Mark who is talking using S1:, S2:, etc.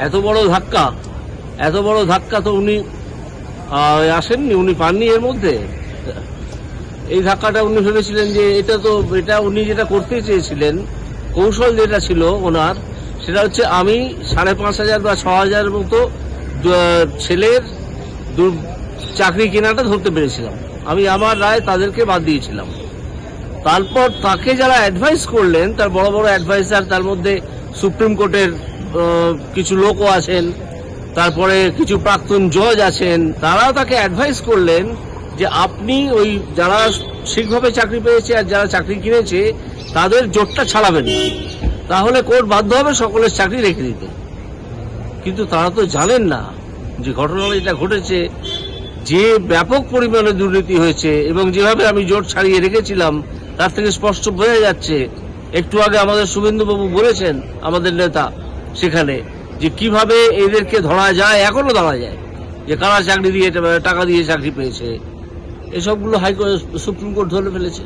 S1: এত বড় ধাক্কা তো উনি আসেননি, উনি পাননি। এর মধ্যে এই ধাক্কাটা উনি ভেবেছিলেন যে এটা উনি যেটা করতে চেয়েছিলেন, কৌশল যেটা ছিল ওনার, সেটা হচ্ছে আমি 5,500 বা 6,000 মতো ছেলের চাকরি কেনাটা ধরতে পেরেছিলাম। আমি আমার রায় তাদেরকে বাদ দিয়েছিলাম। তারপর তাকে যারা অ্যাডভাইস করলেন, তার বড় বড় অ্যাডভাইসার, তার মধ্যে সুপ্রিম কোর্টের কিছু লোকও আছেন, তারপরে কিছু প্রাক্তন জজ আছেন, তারাও তাকে অ্যাডভাইস করলেন যে আপনি ওই যারা ঠিকভাবে চাকরি পেয়েছে আর যারা চাকরি কিনেছে তাদের জোটটা ছাড়াবেন না, তাহলে কোর্ট বাধ্য হবে সকলের চাকরি রেখে দিতে। কিন্তু তারা তো জানেন না যে ঘটনাটা যেটা ঘটেছে, যে ব্যাপক পরিমাণে দুর্নীতি হয়েছে এবং যেভাবে আমি জোট ছাড়িয়ে রেখেছিলাম তার থেকে স্পষ্ট বোঝা যাচ্ছে। একটু আগে আমাদের শুভেন্দুবাবু বলেছেন, আমাদের নেতা, সেখানে যে কিভাবে এদেরকে ধরা যায়, এখনো ধরা যায়, যে কারা চাকরি দিয়ে টাকা দিয়ে চাকরি পেয়েছে। এসবগুলো হাইকোর্ট সুপ্রিম কোর্ট ধরে ফেলেছে।